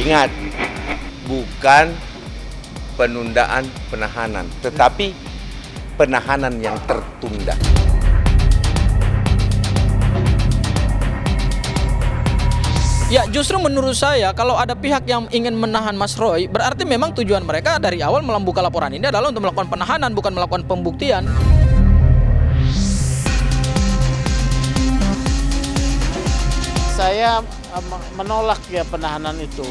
Ingat, bukan penundaan penahanan, tetapi penahanan yang tertunda. Ya, justru menurut saya kalau ada pihak yang ingin menahan Mas Roy, berarti memang tujuan mereka dari awal membuka laporan ini adalah untuk melakukan penahanan, bukan melakukan pembuktian. Saya menolak ya penahanan itu.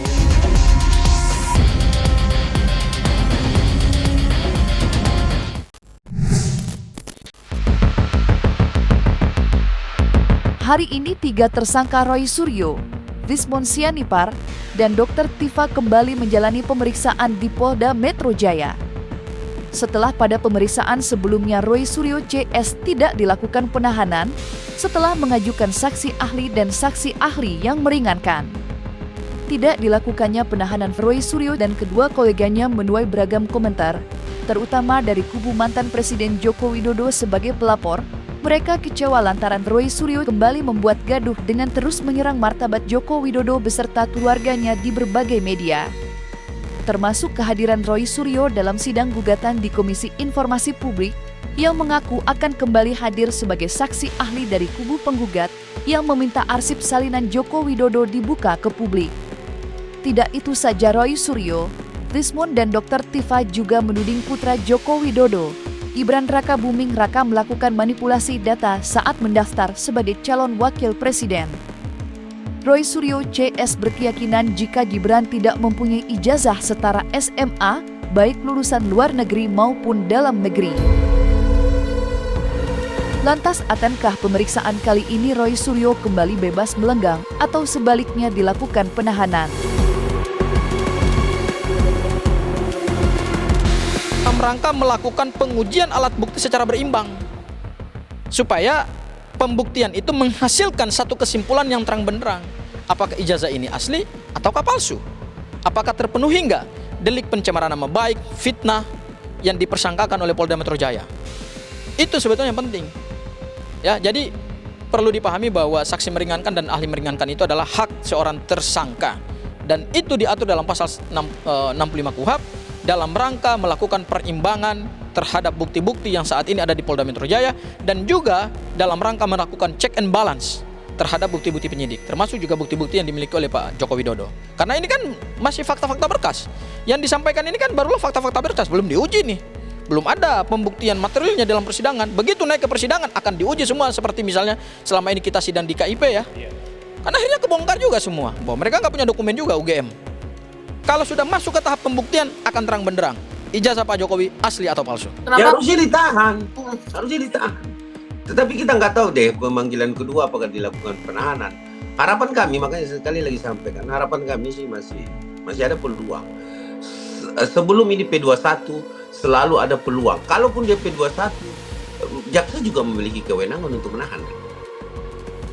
Hari ini 3 tersangka Roy Suryo, Desmond Sianipar, dan Dr. Tifa kembali menjalani pemeriksaan di Polda Metro Jaya. Setelah pada pemeriksaan sebelumnya Roy Suryo CS tidak dilakukan penahanan setelah mengajukan saksi ahli dan saksi ahli yang meringankan. Tidak dilakukannya penahanan Roy Suryo dan kedua koleganya menuai beragam komentar, terutama dari kubu mantan Presiden Joko Widodo sebagai pelapor. Mereka kecewa lantaran Roy Suryo kembali membuat gaduh dengan terus menyerang martabat Joko Widodo beserta keluarganya di berbagai media. Termasuk kehadiran Roy Suryo dalam sidang gugatan di Komisi Informasi Publik yang mengaku akan kembali hadir sebagai saksi ahli dari kubu penggugat yang meminta arsip salinan Joko Widodo dibuka ke publik. Tidak itu saja, Roy Suryo, Desmond dan Dr. Tifa juga menuding putra Joko Widodo, Gibran Rakabuming Raka, melakukan manipulasi data saat mendaftar sebagai calon wakil presiden. Roy Suryo CS berkeyakinan jika Gibran tidak mempunyai ijazah setara SMA, baik lulusan luar negeri maupun dalam negeri. Lantas, akankah pemeriksaan kali ini Roy Suryo kembali bebas melenggang atau sebaliknya dilakukan penahanan? Rangka melakukan pengujian alat bukti secara berimbang supaya pembuktian itu menghasilkan satu kesimpulan yang terang benderang. Apakah ijazah ini asli ataukah palsu? Apakah terpenuhi enggak delik pencemaran nama baik, fitnah yang dipersangkakan oleh Polda Metro Jaya? Itu sebetulnya yang penting. Ya, jadi perlu dipahami bahwa saksi meringankan dan ahli meringankan itu adalah hak seorang tersangka, dan itu diatur dalam pasal 65 KUHP dalam rangka melakukan perimbangan terhadap bukti-bukti yang saat ini ada di Polda Metro Jaya, dan juga dalam rangka melakukan check and balance terhadap bukti-bukti penyidik, termasuk juga bukti-bukti yang dimiliki oleh Pak Joko Widodo. Karena ini kan masih fakta-fakta berkas. Yang disampaikan ini kan barulah fakta-fakta berkas, belum diuji nih. Belum ada pembuktian materialnya dalam persidangan. Begitu naik ke persidangan akan diuji semua, seperti misalnya selama ini kita sidang di KIP ya. Karena akhirnya kebongkar juga semua bahwa mereka nggak punya dokumen juga UGM. Kalau sudah masuk ke tahap pembuktian akan terang benderang ijazah Pak Jokowi asli atau palsu. Ya, harusnya ditahan, Tetapi kita nggak tahu deh pemanggilan kedua apakah dilakukan penahanan. Harapan kami, makanya sekali lagi sampaikan, harapan kami sih masih ada peluang. Sebelum ini P21 selalu ada peluang. Kalaupun dia P21, jaksa juga memiliki kewenangan untuk menahan.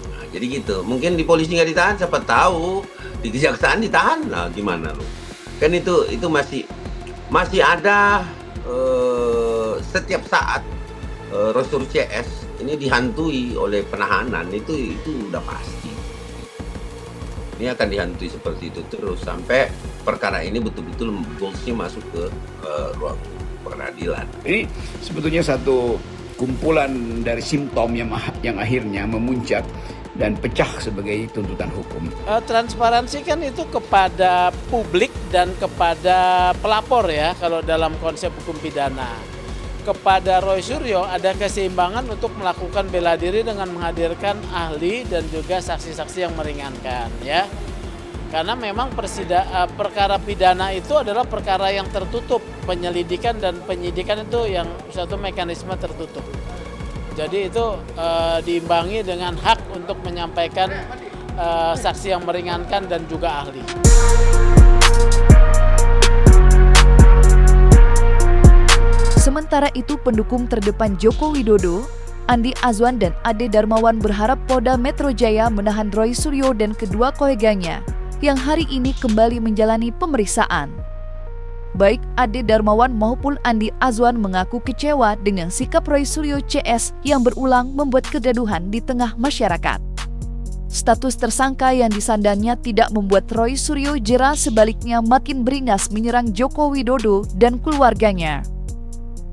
Nah, jadi gitu. Mungkin di polisi nggak ditahan, siapa tahu di kejaksaan ditahan. Nah, gimana lo? Kan itu masih ada setiap saat Roy Suryo CS ini dihantui oleh penahanan, itu udah pasti. Ini akan dihantui seperti itu terus sampai perkara ini betul-betul goalsnya masuk ke ruang peradilan. Ini sebetulnya satu kumpulan dari simptom yang akhirnya memuncak dan pecah sebagai tuntutan hukum. Transparansi kan itu kepada publik dan kepada pelapor ya, kalau dalam konsep hukum pidana. Kepada Roy Suryo ada keseimbangan untuk melakukan bela diri dengan menghadirkan ahli dan juga saksi-saksi yang meringankan ya. Karena memang perkara pidana itu adalah perkara yang tertutup, penyelidikan dan penyidikan itu yang satu mekanisme tertutup. Jadi itu diimbangi dengan hak untuk menyampaikan saksi yang meringankan dan juga ahli. Sementara itu, pendukung terdepan Joko Widodo, Andi Azwan dan Ade Darmawan berharap Polda Metro Jaya menahan Roy Suryo dan kedua koleganya yang hari ini kembali menjalani pemeriksaan. Baik Ade Darmawan maupun Andi Azwan mengaku kecewa dengan sikap Roy Suryo CS yang berulang membuat kegaduhan di tengah masyarakat. Status tersangka yang disandangnya tidak membuat Roy Suryo jera, sebaliknya makin beringas menyerang Joko Widodo dan keluarganya.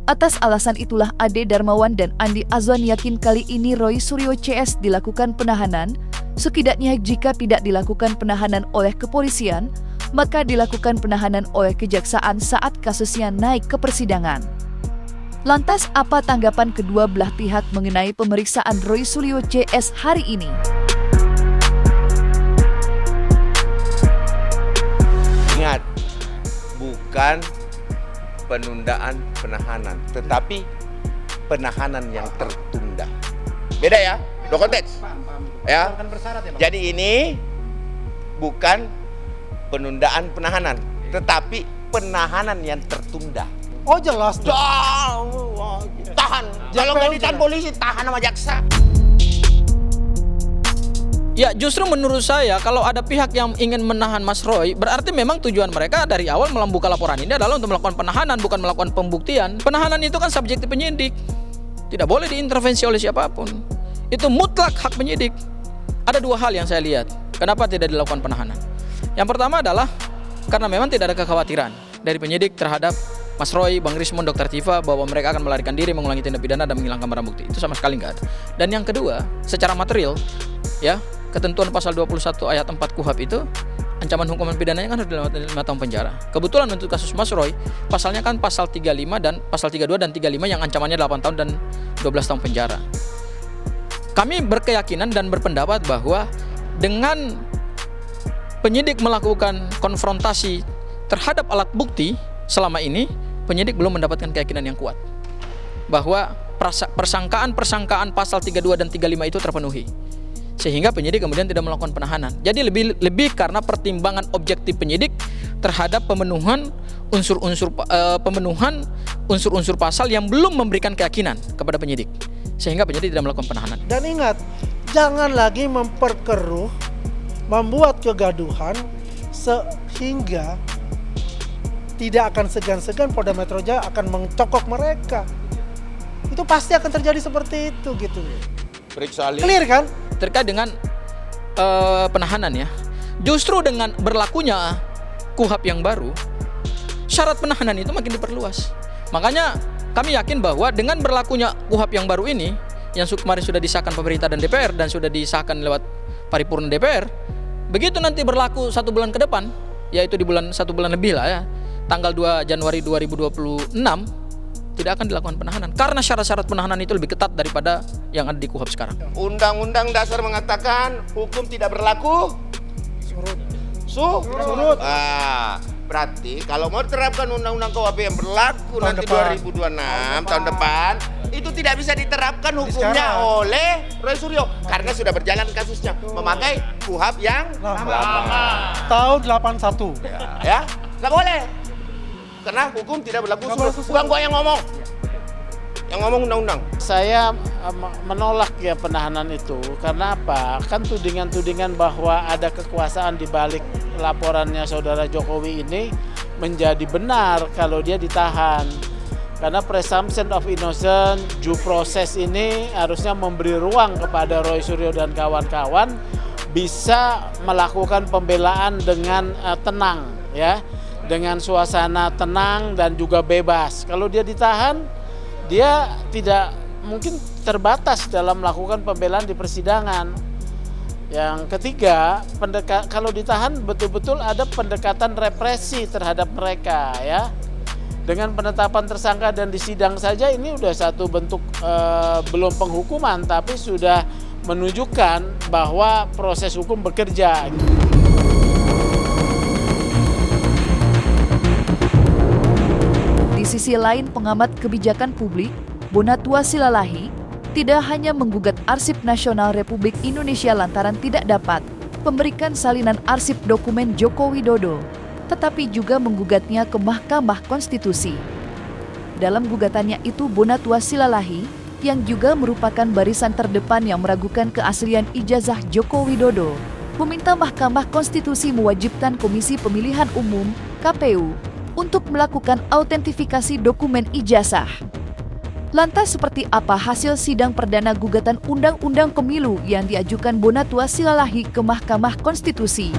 Atas alasan itulah Ade Darmawan dan Andi Azwan yakin kali ini Roy Suryo CS dilakukan penahanan. Setidaknya jika tidak dilakukan penahanan oleh kepolisian, maka dilakukan penahanan oleh kejaksaan saat kasusnya naik ke persidangan. Lantas apa tanggapan kedua belah pihak mengenai pemeriksaan Roy Suryo CS hari ini? Ingat, bukan penundaan penahanan, tetapi penahanan yang tertunda. Beda ya, dua konteks. Ya. Jadi ini bukan penundaan penahanan, tetapi penahanan yang tertunda. Oh jelas. Tahan. Kalau nggak ditahan polisi, tahan sama jaksa. Ya, justru menurut saya kalau ada pihak yang ingin menahan Mas Roy, berarti memang tujuan mereka dari awal membuka laporan ini adalah untuk melakukan penahanan, bukan melakukan pembuktian. Penahanan itu kan subjektif penyidik, tidak boleh diintervensi oleh siapapun. Itu mutlak hak penyidik. Ada dua hal yang saya lihat, kenapa tidak dilakukan penahanan. Yang pertama adalah karena memang tidak ada kekhawatiran dari penyidik terhadap Mas Roy, Bang Rismon, Dr. Tifa bahwa mereka akan melarikan diri, mengulangi tindak pidana dan menghilangkan barang bukti. Itu sama sekali nggak ada. Dan yang kedua, secara material, ya, ketentuan pasal 21 ayat 4 KUHP itu ancaman hukuman pidananya kan harus 5 tahun penjara. Kebetulan untuk kasus Mas Roy, pasalnya kan pasal 35 dan pasal 32 dan 35 yang ancamannya 8 tahun dan 12 tahun penjara. Kami berkeyakinan dan berpendapat bahwa dengan penyidik melakukan konfrontasi terhadap alat bukti selama ini, penyidik belum mendapatkan keyakinan yang kuat bahwa persangkaan pasal 32 dan 35 itu terpenuhi. Sehingga penyidik kemudian tidak melakukan penahanan. Jadi lebih karena pertimbangan objektif penyidik terhadap pemenuhan unsur-unsur pasal yang belum memberikan keyakinan kepada penyidik. Sehingga penyidik tidak melakukan penahanan. Dan ingat, jangan lagi memperkeruh, membuat kegaduhan sehingga tidak akan segan-segan Polda Metro Jaya akan mencokok mereka. Itu pasti akan terjadi seperti itu gitu. Periksa Clear kan? Terkait dengan penahanan ya, justru dengan berlakunya KUHP yang baru, syarat penahanan itu makin diperluas. Makanya kami yakin bahwa dengan berlakunya KUHP yang baru ini, yang kemarin sudah disahkan pemerintah dan DPR dan sudah disahkan lewat paripurna DPR, begitu nanti berlaku 1 bulan ke depan, yaitu di bulan 1 bulan lebih lah ya, tanggal 2 Januari 2026, tidak akan dilakukan penahanan karena syarat-syarat penahanan itu lebih ketat daripada yang ada di KUHP sekarang. Undang-undang dasar mengatakan hukum tidak berlaku surut. Berarti kalau mau diterapkan undang-undang KUHP yang berlaku tahun nanti depan. 2026 tahun depan, itu tidak bisa diterapkan hukumnya oleh Roy Suryo karena sudah berjalan kasusnya memakai KUHP yang lama. Tahun 81. Ya, nggak boleh. Karena hukum tidak berlaku surut. Bukan gua yang ngomong. Yang ngomong undang-undang. Saya menolak ya penahanan itu karena apa? Kan tudingan-tudingan bahwa ada kekuasaan di balik laporannya saudara Jokowi ini menjadi benar kalau dia ditahan. Karena presumption of innocence, due process ini harusnya memberi ruang kepada Roy Suryo dan kawan-kawan bisa melakukan pembelaan dengan tenang ya. Dengan suasana tenang dan juga bebas. Kalau dia ditahan, dia tidak mungkin terbatas dalam melakukan pembelaan di persidangan. Yang ketiga, kalau ditahan betul-betul ada pendekatan represi terhadap mereka ya. Dengan penetapan tersangka dan disidang saja ini udah satu bentuk belum penghukuman tapi sudah menunjukkan bahwa proses hukum bekerja. Di sisi lain, pengamat kebijakan publik, Bonatua Silalahi, tidak hanya menggugat Arsip Nasional Republik Indonesia lantaran tidak dapat memberikan salinan arsip dokumen Joko Widodo, tetapi juga menggugatnya ke Mahkamah Konstitusi. Dalam gugatannya itu, Bonatua Silalahi, yang juga merupakan barisan terdepan yang meragukan keaslian ijazah Joko Widodo, meminta Mahkamah Konstitusi mewajibkan Komisi Pemilihan Umum (KPU) untuk melakukan autentifikasi dokumen ijazah. Lantas seperti apa hasil sidang perdana gugatan Undang-Undang Pemilu yang diajukan Bonatua Silalahi ke Mahkamah Konstitusi?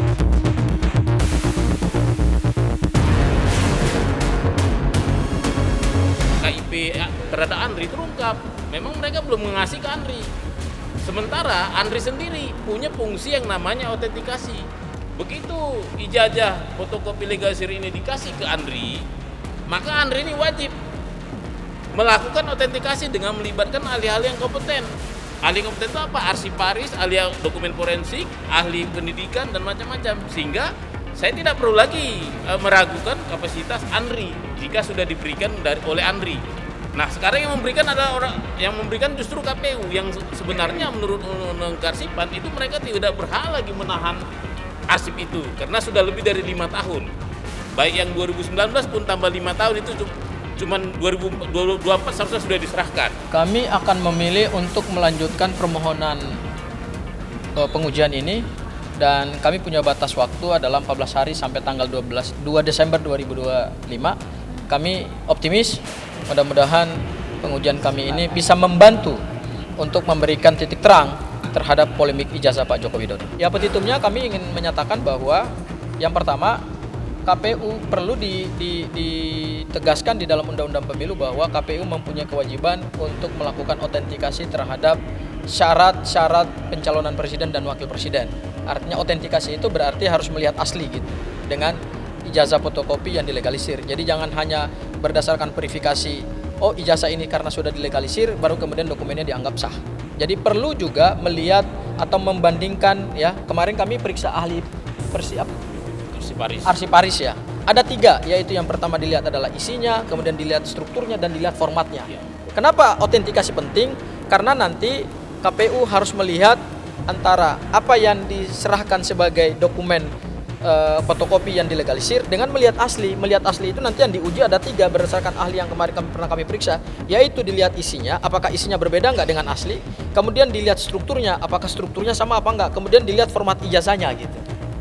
KIP terhadap Andri terungkap, memang mereka belum mengasih ke Andri. Sementara Andri sendiri punya fungsi yang namanya autentikasi. Begitu ijazah fotokopi legalisir ini dikasih ke Andri, maka Andri ini wajib melakukan autentikasi dengan melibatkan ahli-ahli yang kompeten. Ahli kompeten itu apa? Arsiparis, ahli dokumen forensik, ahli pendidikan, dan macam-macam. Sehingga saya tidak perlu lagi meragukan kapasitas Andri jika sudah diberikan oleh Andri. Nah, sekarang yang memberikan adalah orang yang memberikan justru KPU yang sebenarnya menurut Undang-Undang Kearsipan itu mereka tidak berhak lagi menahan arsip itu karena sudah lebih dari 5 tahun. Baik yang 2019 pun tambah 5 tahun itu cuman 2024 seharusnya sudah diserahkan. Kami akan memilih untuk melanjutkan permohonan pengujian ini dan kami punya batas waktu adalah 14 hari sampai tanggal 2 Desember 2025. Kami optimis mudah-mudahan pengujian kami ini bisa membantu untuk memberikan titik terang terhadap polemik ijazah Pak Joko Widodo. Ya, petitumnya kami ingin menyatakan bahwa yang pertama KPU perlu ditegaskan di dalam Undang-Undang Pemilu bahwa KPU mempunyai kewajiban untuk melakukan autentikasi terhadap syarat-syarat pencalonan presiden dan wakil presiden. Artinya autentikasi itu berarti harus melihat asli gitu dengan ijazah fotokopi yang dilegalisir. Jadi jangan hanya berdasarkan verifikasi, oh ijazah ini karena sudah dilegalisir baru kemudian dokumennya dianggap sah. Jadi perlu juga melihat atau membandingkan ya. Kemarin kami periksa ahli arsiparis ya. Ada 3, yaitu yang pertama dilihat adalah isinya, kemudian dilihat strukturnya dan dilihat formatnya. Kenapa autentikasi penting? Karena nanti KPU harus melihat antara apa yang diserahkan sebagai dokumen fotokopi yang dilegalisir dengan melihat asli. Melihat asli itu nanti yang diuji ada 3 berdasarkan ahli yang kemarin pernah kami periksa, yaitu dilihat isinya, apakah isinya berbeda nggak dengan asli, kemudian dilihat strukturnya, apakah strukturnya sama apa enggak, kemudian dilihat format ijazahnya gitu.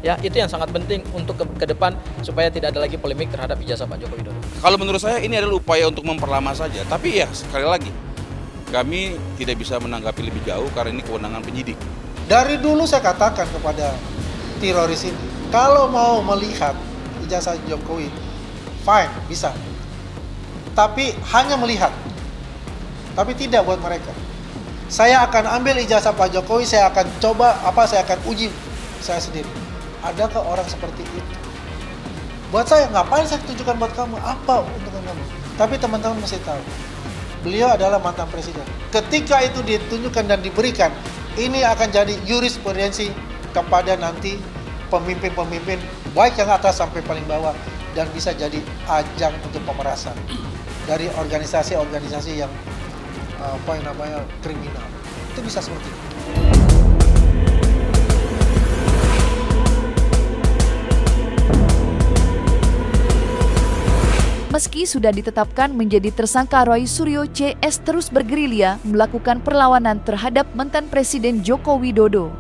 Ya, itu yang sangat penting untuk ke depan supaya tidak ada lagi polemik terhadap ijazah Pak Joko Widodo. Kalau menurut saya ini adalah upaya untuk memperlama saja. Tapi ya sekali lagi, kami tidak bisa menanggapi lebih jauh karena ini kewenangan penyidik. Dari dulu saya katakan kepada teroris ini, kalau mau melihat ijazah Jokowi, fine, bisa. Tapi hanya melihat. Tapi tidak buat mereka. Saya akan ambil ijazah Pak Jokowi, saya akan coba, saya akan uji saya sendiri. Adakah orang seperti itu? Buat saya, ngapain saya tunjukkan buat kamu? Apa untungan kamu? Tapi teman-teman mesti tahu, beliau adalah mantan presiden. Ketika itu ditunjukkan dan diberikan, ini akan jadi jurisprudensi kepada nanti pemimpin-pemimpin, baik yang atas sampai paling bawah, dan bisa jadi ajang untuk pemerasan dari organisasi-organisasi yang kriminal. Itu bisa seperti itu. Meski sudah ditetapkan menjadi tersangka, Roy Suryo CS terus bergerilya melakukan perlawanan terhadap mantan Presiden Joko Widodo.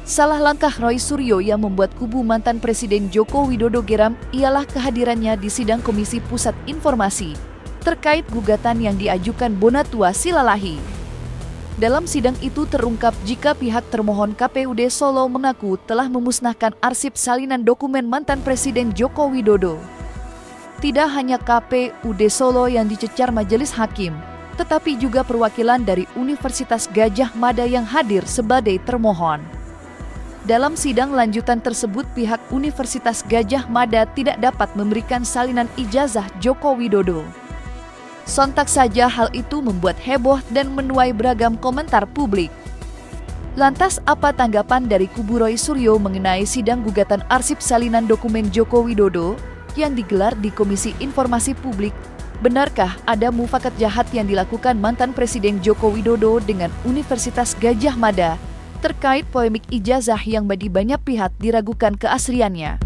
Salah langkah Roy Suryo yang membuat kubu mantan Presiden Joko Widodo geram ialah kehadirannya di sidang Komisi Pusat Informasi terkait gugatan yang diajukan Bonatua Silalahi. Dalam sidang itu terungkap jika pihak termohon KPUD Solo mengaku telah memusnahkan arsip salinan dokumen mantan Presiden Joko Widodo. Tidak hanya KPUD Solo yang dicecar majelis hakim, tetapi juga perwakilan dari Universitas Gadjah Mada yang hadir sebagai termohon. Dalam sidang lanjutan tersebut, pihak Universitas Gadjah Mada tidak dapat memberikan salinan ijazah Joko Widodo. Sontak saja hal itu membuat heboh dan menuai beragam komentar publik. Lantas apa tanggapan dari kubu Roy Suryo mengenai sidang gugatan arsip salinan dokumen Joko Widodo yang digelar di Komisi Informasi Publik? Benarkah ada mufakat jahat yang dilakukan mantan Presiden Joko Widodo dengan Universitas Gadjah Mada terkait polemik ijazah yang bagi banyak pihak diragukan keasliannya?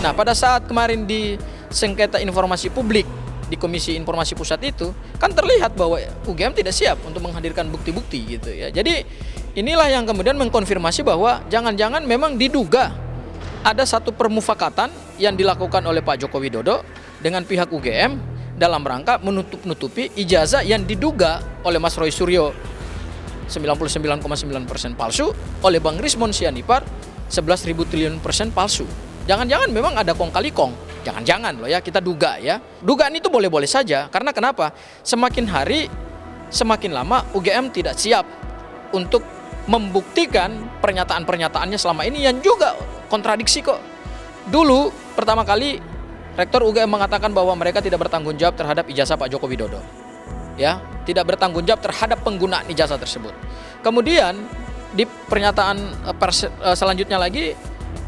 Nah, pada saat kemarin di sengketa informasi publik di Komisi Informasi Pusat itu kan terlihat bahwa UGM tidak siap untuk menghadirkan bukti-bukti gitu ya. Jadi Inilah yang kemudian mengkonfirmasi bahwa jangan-jangan memang diduga ada satu permufakatan yang dilakukan oleh Pak Joko Widodo dengan pihak UGM dalam rangka menutup-nutupi ijazah yang diduga oleh Mas Roy Suryo 99,9% palsu, oleh Bang Rismon Sianipar 11.000 triliun persen palsu. Jangan-jangan memang ada kong kali kong. Jangan-jangan loh ya, kita duga ya. Dugaan itu boleh-boleh saja, karena kenapa? Semakin hari, semakin lama UGM tidak siap untuk membuktikan pernyataan-pernyataannya selama ini yang juga kontradiksi kok. Dulu pertama kali Rektor UGM mengatakan bahwa mereka tidak bertanggung jawab terhadap ijazah Pak Joko Widodo. Ya, tidak bertanggung jawab terhadap penggunaan ijazah tersebut. Kemudian di pernyataan selanjutnya lagi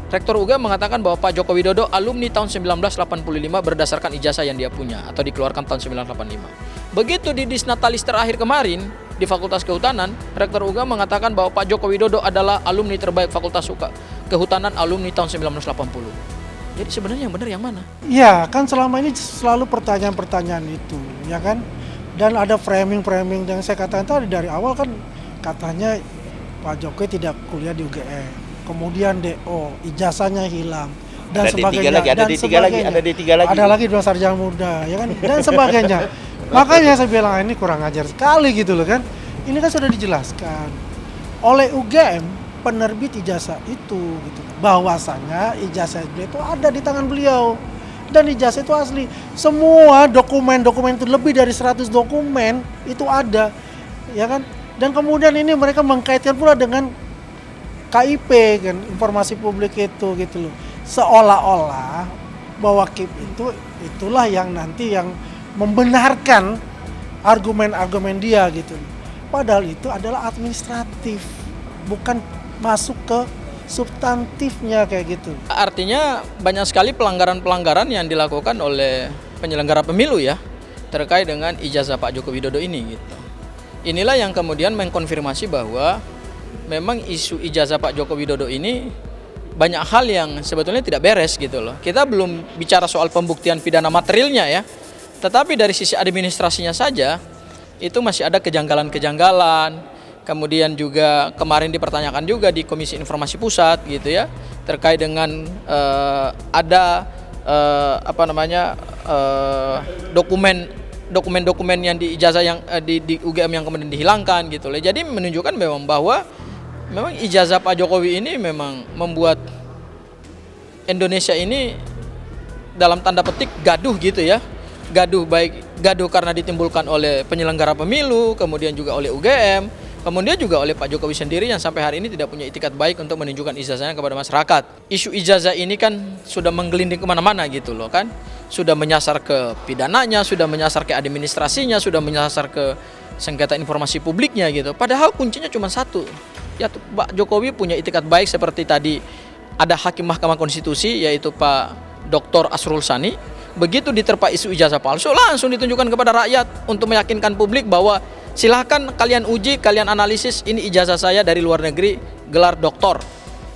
Rektor UGM mengatakan bahwa Pak Joko Widodo alumni tahun 1985 berdasarkan ijazah yang dia punya atau dikeluarkan tahun 1985. Begitu di Disnatalis terakhir kemarin di Fakultas Kehutanan, Rektor UGM mengatakan bahwa Pak Joko Widodo adalah alumni terbaik Fakultas Kehutanan alumni tahun 1980. Jadi sebenarnya yang benar yang mana? Ya, kan selama ini selalu pertanyaan-pertanyaan itu, ya kan? Dan ada framing-framing yang saya katakan tadi dari awal kan katanya Pak Jokowi tidak kuliah di UGM. Kemudian DO, ijazahnya hilang dan Ada sebagainya. D3 lagi, ada D3 lagi, ada D3 lagi. Ada lagi dua sarjana muda, ya kan? Dan sebagainya. Makanya saya bilang ini kurang ajar sekali gitu loh kan. Ini kan sudah dijelaskan oleh UGM penerbit ijazah itu gitu. Bahwasanya ijazah itu ada di tangan beliau dan ijazah itu asli. Semua dokumen-dokumen itu lebih dari 100 dokumen itu ada, ya kan? Dan kemudian ini mereka mengkaitkan pula dengan KIP kan, informasi publik itu gitu loh. Seolah-olah bahwa KIP itulah yang nanti yang membenarkan argumen-argumen dia gitu. Padahal itu adalah administratif, bukan masuk ke substantifnya kayak gitu. Artinya banyak sekali pelanggaran-pelanggaran yang dilakukan oleh penyelenggara pemilu ya terkait dengan ijazah Pak Joko Widodo ini gitu. Inilah yang kemudian mengkonfirmasi bahwa memang isu ijazah Pak Joko Widodo ini banyak hal yang sebetulnya tidak beres gitu loh. Kita belum bicara soal pembuktian pidana materialnya ya. Tetapi dari sisi administrasinya saja itu masih ada kejanggalan-kejanggalan. Kemudian juga kemarin dipertanyakan juga di Komisi Informasi Pusat gitu ya terkait dengan ada dokumen-dokumen yang di ijazah yang di UGM yang kemudian dihilangkan gitu loh. Jadi menunjukkan memang bahwa memang ijazah Pak Jokowi ini memang membuat Indonesia ini dalam tanda petik gaduh gitu ya. Gaduh karena ditimbulkan oleh penyelenggara pemilu, kemudian juga oleh UGM, kemudian juga oleh Pak Jokowi sendiri yang sampai hari ini tidak punya itikat baik untuk menunjukkan ijazahnya kepada masyarakat. Isu ijazah ini kan sudah menggelinding kemana-mana gitu loh kan. Sudah menyasar ke pidananya, sudah menyasar ke administrasinya, sudah menyasar ke sengketa informasi publiknya gitu. Padahal kuncinya cuma satu. Ya Pak Jokowi punya itikat baik seperti tadi ada Hakim Mahkamah Konstitusi yaitu Pak Dr. Asrul Sani. Begitu diterpa isu ijazah palsu langsung ditunjukkan kepada rakyat untuk meyakinkan publik bahwa silahkan kalian uji, kalian analisis ini ijazah saya dari luar negeri gelar doktor.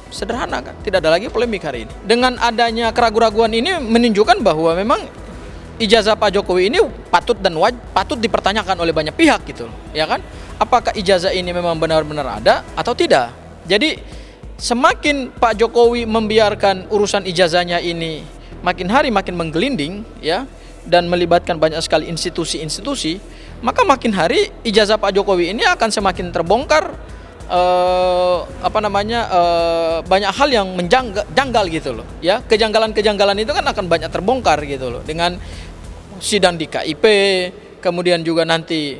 Sederhana kan, tidak ada lagi polemik hari ini. Dengan adanya keraguan-raguan ini menunjukkan bahwa memang ijazah Pak Jokowi ini patut dipertanyakan oleh banyak pihak gitu, ya kan? Apakah ijazah ini memang benar-benar ada atau tidak? Jadi semakin Pak Jokowi membiarkan urusan ijazahnya ini makin hari makin menggelinding ya dan melibatkan banyak sekali institusi-institusi, maka makin hari ijazah Pak Jokowi ini akan semakin terbongkar banyak hal yang janggal gitu loh ya. Kejanggalan-kejanggalan itu kan akan banyak terbongkar gitu loh dengan sidang di KIP, kemudian juga nanti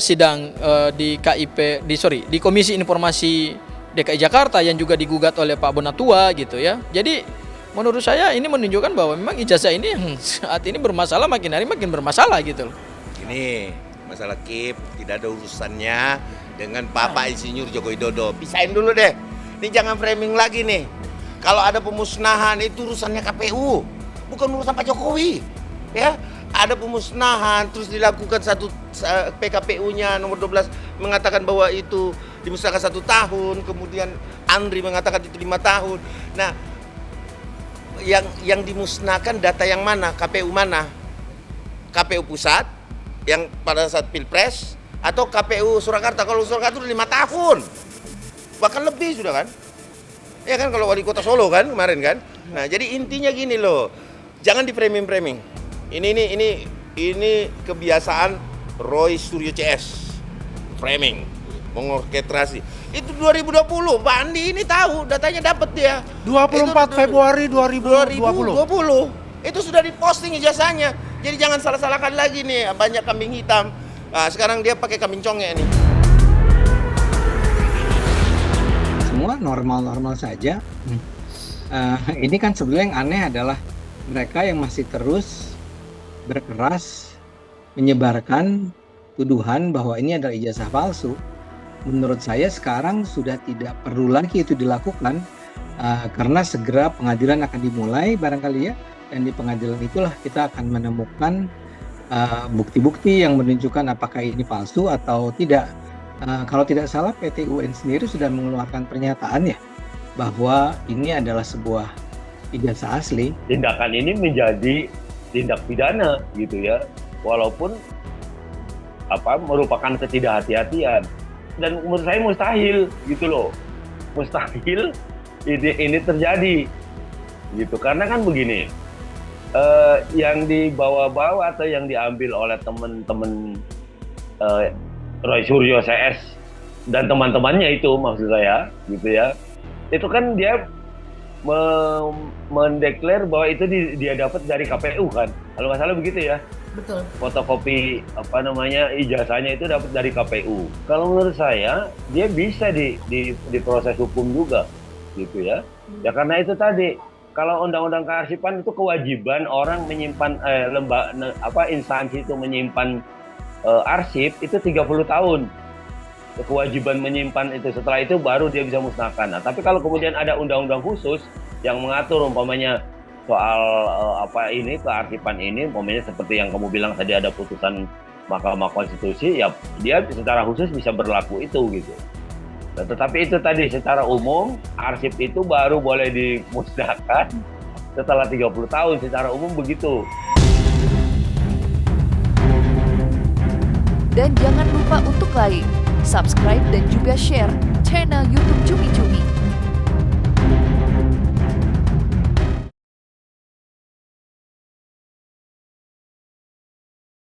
sidang di di Komisi Informasi DKI Jakarta yang juga digugat oleh Pak Bonatua gitu ya. Jadi menurut saya ini menunjukkan bahwa memang ijazah ini saat ini bermasalah, makin hari makin bermasalah gitu loh. Ini masalah KIP tidak ada urusannya dengan Bapak Insinyur Joko Widodo. Pisahin dulu deh. Ini jangan framing lagi nih. Kalau ada pemusnahan itu urusannya KPU, bukan urusan Pak Jokowi. Ya, ada pemusnahan terus dilakukan satu PKPU-nya nomor 12 mengatakan bahwa itu dimusnahkan 1 tahun, kemudian Andri mengatakan itu 5 tahun. Nah, yang dimusnahkan data yang mana? KPU mana? KPU pusat yang pada saat Pilpres Atau KPU Surakarta, kalau Surakarta udah 5 tahun. Bahkan lebih sudah kan. Ya kan kalau wali kota Solo kan kemarin kan. Nah, jadi intinya gini loh. Jangan di framing. Ini kebiasaan Roy Suryo CS. Framing, mengorkestrasi. Itu 2020, Pak Andi ini tahu, datanya dapat dia. 24 Februari 2020. Itu sudah diposting ijazahnya. Jadi jangan salah-salahkan lagi nih, banyak kambing hitam. Nah, sekarang dia pakai kambing congek nih. Semua normal-normal saja. Ini kan sebenarnya yang aneh adalah mereka yang masih terus berkeras menyebarkan tuduhan bahwa ini adalah ijazah palsu. Menurut saya sekarang sudah tidak perlu lagi itu dilakukan karena segera pengadilan akan dimulai barangkali ya, dan di pengadilan itulah kita akan menemukan bukti-bukti yang menunjukkan apakah ini palsu atau tidak. Kalau tidak salah PT UN sendiri sudah mengeluarkan pernyataan ya bahwa ini adalah sebuah ijazah asli. Tindakan ini menjadi tindak pidana gitu ya, walaupun merupakan ketidakhati-hatian, dan menurut saya mustahil gitu loh, mustahil ini terjadi gitu, karena kan begini, yang dibawa-bawa atau yang diambil oleh teman-teman Roy Suryo CS dan teman-temannya itu, maksud saya gitu ya, itu kan dia mendeklar bahwa itu dia dapat dari KPU kan, kalau nggak salah begitu ya. Betul. Fotokopi ijazahnya itu dapat dari KPU. Kalau menurut saya dia bisa diproses hukum juga, gitu ya. Ya karena itu tadi, kalau undang-undang kearsipan itu kewajiban orang menyimpan instansi itu menyimpan arsip itu 30 tahun. Kewajiban menyimpan itu, setelah itu baru dia bisa musnahkan. Nah, tapi kalau kemudian ada undang-undang khusus yang mengatur umpamanya soal kearsipan ini, umpamanya seperti yang kamu bilang tadi ada putusan Mahkamah Konstitusi, ya dia secara khusus bisa berlaku itu gitu. Nah, tetapi itu tadi secara umum arsip itu baru boleh dimusnahkan setelah 30 tahun secara umum begitu. Dan jangan lupa untuk like, subscribe dan juga share channel YouTube Cumi Cumi.